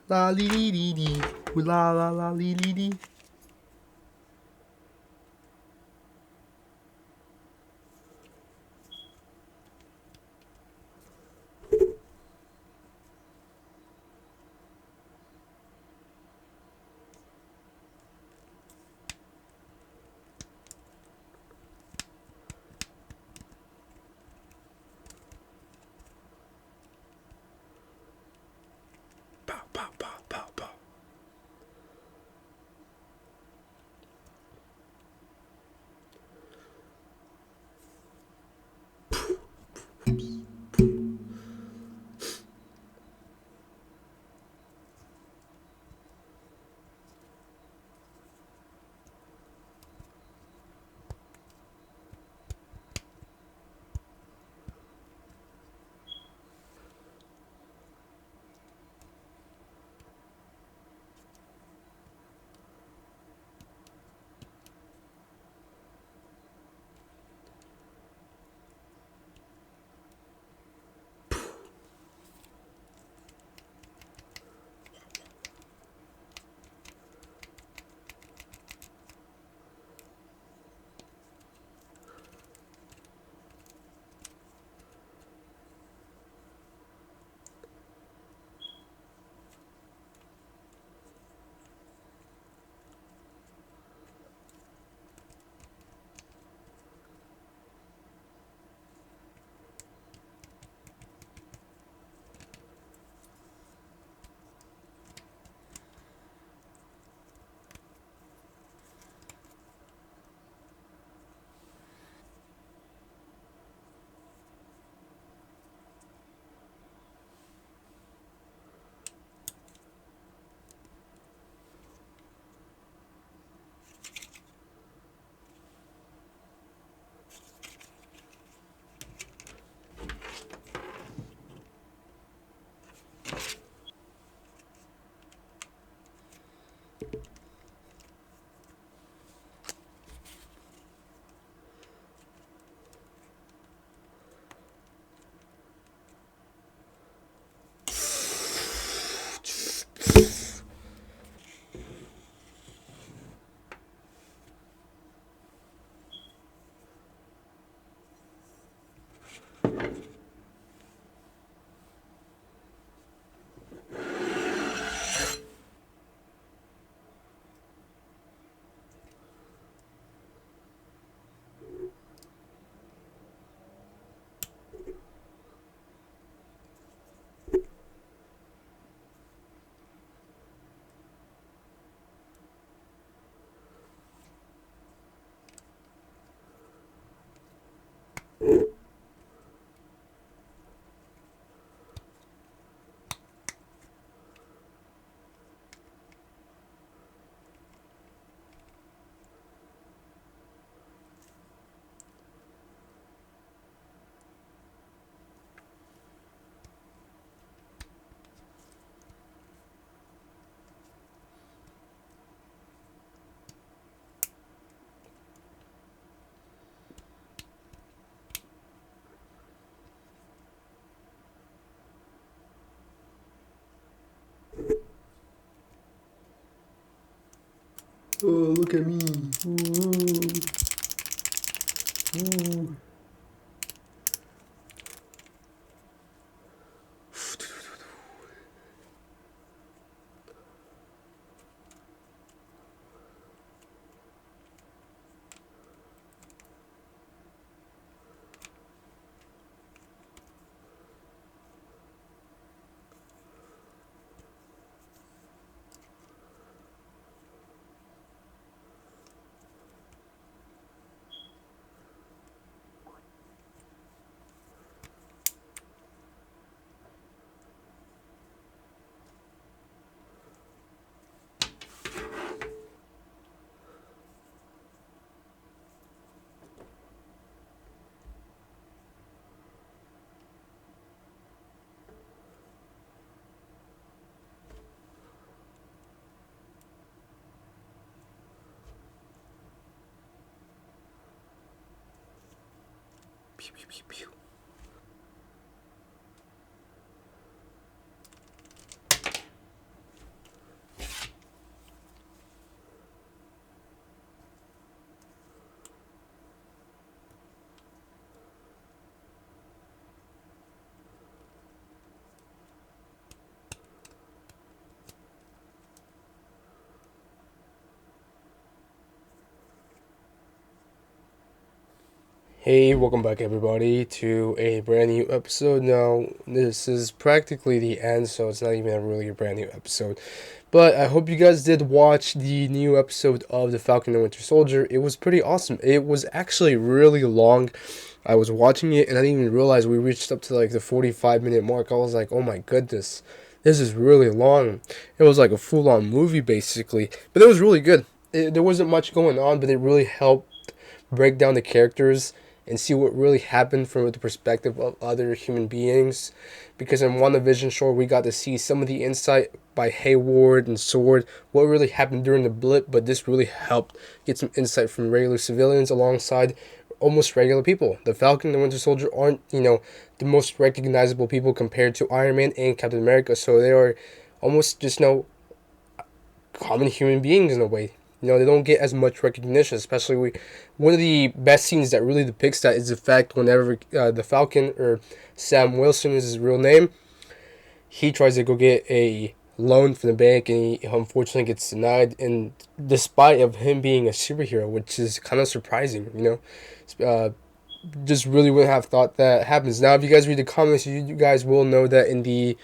La li li li li. Ooh la la la li li li. Pow, pow, pow, pow, pow. Oh, look at me. Ooh. Ooh. Pew, pew, pew, pew. Hey, welcome back everybody to a brand new episode. Now, this is practically the end, so it's not even really a brand new episode. But I hope you guys did watch the new episode of the Falcon The Winter Soldier. It was pretty awesome. It was actually really long. I was watching it and I didn't even realize we reached up to like the 45-minute mark. I was like, oh my goodness, this is really long. It was like a full-on movie basically, but it was really good. There wasn't much going on, but it really helped break down the characters and see what really happened from the perspective of other human beings. Because in WandaVision, sure, we got to see some of the insight by Hayward and Sword, what really happened during the blip, but this really helped get some insight from regular civilians alongside almost regular people. The Falcon and the Winter Soldier aren't, the most recognizable people compared to Iron Man and Captain America, so they are almost just, common human beings in a way. They don't get as much recognition, especially one of the best scenes that really depicts that is the fact whenever the Falcon, or Sam Wilson is his real name, he tries to go get a loan from the bank and he unfortunately gets denied, and despite of him being a superhero, which is kind of surprising, just really wouldn't have thought that happens. Now, if you guys read the comics, you guys will know that in the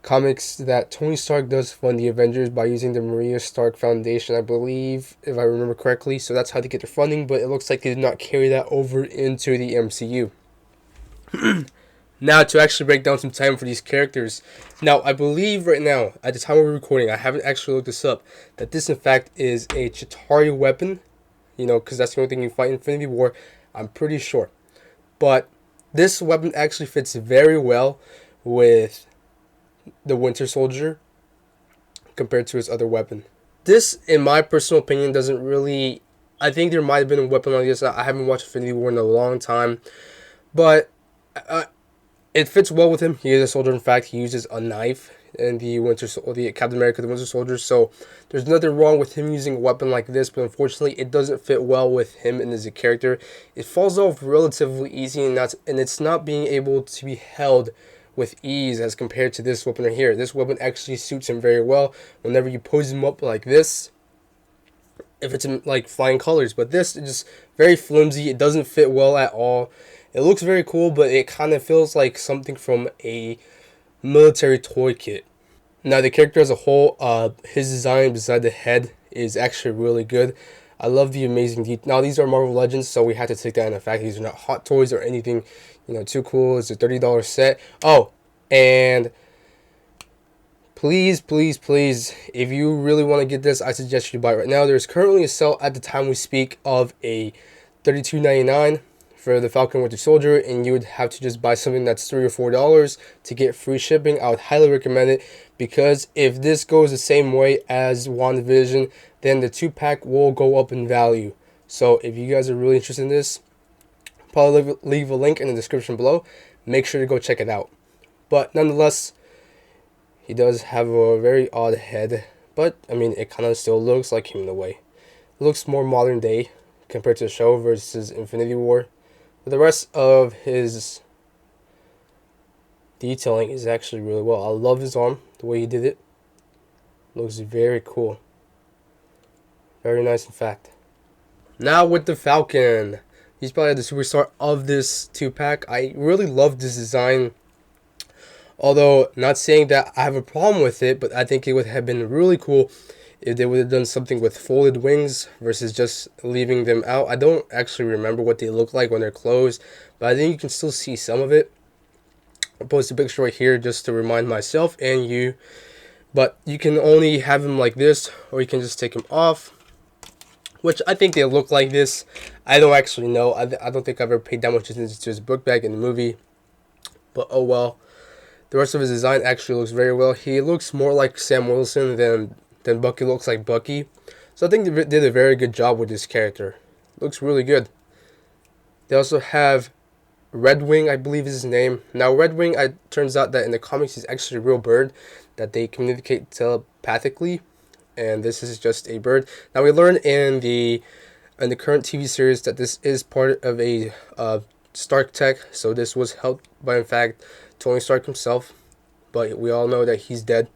comics that Tony Stark does fund the Avengers by using the Maria Stark Foundation, I believe, if I remember correctly. So that's how they get their funding, but it looks like they did not carry that over into the MCU. Now, to actually break down some time for these characters. Now, I believe right now, at the time we're recording, I haven't actually looked this up, that this in fact is a Chitauri weapon, because that's the only thing you fight in Infinity War. I'm pretty sure. But this weapon actually fits very well with the Winter Soldier compared to his other weapon. This, in my personal opinion, doesn't really... I think there might have been a weapon like this. I haven't watched Infinity War in a long time. But it fits well with him. He is a soldier. In fact, he uses a knife in the Captain America, the Winter Soldier. So there's nothing wrong with him using a weapon like this. But unfortunately, it doesn't fit well with him and as a character. It falls off relatively easy, and it's not being able to be held with ease as compared to this weapon right here. This weapon actually suits him very well whenever you pose him up like this, if it's in like flying colors. But this is just very flimsy. It doesn't fit well at all. It looks very cool, but it kind of feels like something from a military toy kit. Now, the character as a whole, his design beside the head is actually really good. I love the amazing detail. Now, these are Marvel Legends, so we have to take that into fact. These are not Hot Toys or anything, too cool. It's a $30 set. Oh, and please, please, please, if you really want to get this, I suggest you buy it right now. There's currently a sale at the time we speak of a $32.99 for the Falcon Winter Soldier, and you would have to just buy something that's $3 or $4 to get free shipping. I would highly recommend it, because if this goes the same way as WandaVision, then the 2-pack will go up in value. So if you guys are really interested in this, probably leave a link in the description below. Make sure to go check it out. But nonetheless, he does have a very odd head, but I mean, it kind of still looks like him in a way. It looks more modern day compared to the show versus Infinity War. But the rest of his detailing is actually really well. I love his arm, the way he did it. Looks very cool. Very nice, in fact. Now with the Falcon. He's probably the superstar of this 2-pack. I really love this design. Although, not saying that I have a problem with it, but I think it would have been really cool if they would have done something with folded wings versus just leaving them out. I don't actually remember what they look like when they're closed, but I think you can still see some of it. I'll post a picture right here just to remind myself and you. But you can only have them like this, or you can just take them off, which I think they look like this. I don't actually know. I don't think I've ever paid that much attention to his book bag in the movie, but oh well. The rest of his design actually looks very well. He looks more like Sam Wilson than Bucky looks like Bucky. So I think they did a very good job with this character. Looks really good. They also have Red Wing, I believe is his name. Now, Red Wing, it turns out that in the comics he's actually a real bird that they communicate telepathically, and this is just a bird. Now, we learned in the current TV series that this is part of a Stark tech, so this was helped by, in fact, Tony Stark himself, but we all know that he's dead.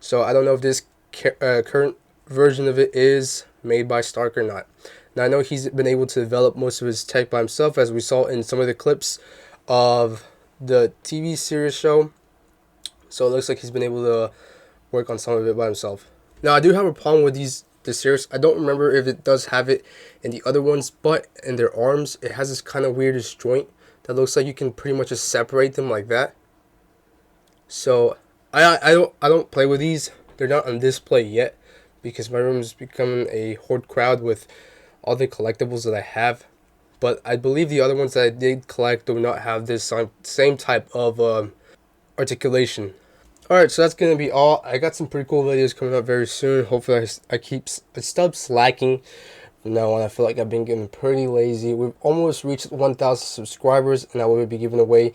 So I don't know if this current version of it is made by Stark or not. Now I know he's been able to develop most of his tech by himself, as we saw in some of the clips of the TV series show. So it looks like he's been able to work on some of it by himself. Now I do have a problem with this series. I don't remember if it does have it in the other ones, but in their arms it has this kind of weirdest joint that looks like you can pretty much just separate them like that. So I don't play with these. They're not on display yet because my room is becoming a horde crowd with all the collectibles that I have. But I believe the other ones that I did collect do not have this same type of articulation. Alright, so that's going to be all. I got some pretty cool videos coming up very soon. Hopefully I stop slacking from now on. I feel like I've been getting pretty lazy. We've almost reached 1,000 subscribers, and I will be giving away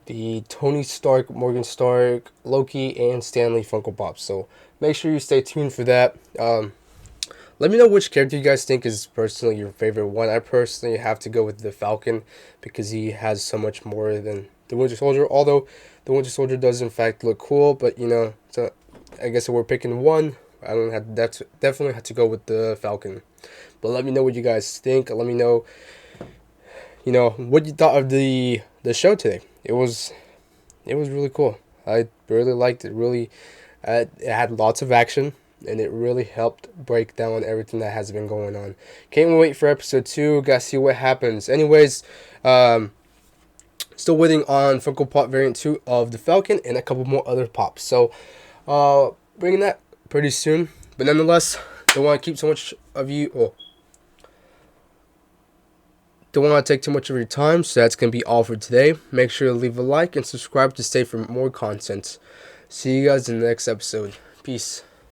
the Tony Stark, Morgan Stark, Loki, and Stanley Funko Pops. So make sure you stay tuned for that. Let me know which character you guys think is personally your favorite one. I personally have to go with the Falcon because he has so much more than the Winter Soldier. Although the Winter Soldier does in fact look cool, but you know, so I guess if we're picking one, I don't have definitely have to go with the Falcon. But let me know what you guys think. Let me know, what you thought of the show today. It was really cool. I really liked it. Really, it had lots of action, and it really helped break down everything that has been going on. Can't wait for episode 2. Gotta see what happens. Anyways, still waiting on Funko Pop variant 2 of the Falcon and a couple more other pops. So, bringing that pretty soon. But nonetheless, don't want to keep so much of you. Don't want to take too much of your time, so that's going to be all for today. Make sure to leave a like and subscribe to stay for more content. See you guys in the next episode. Peace.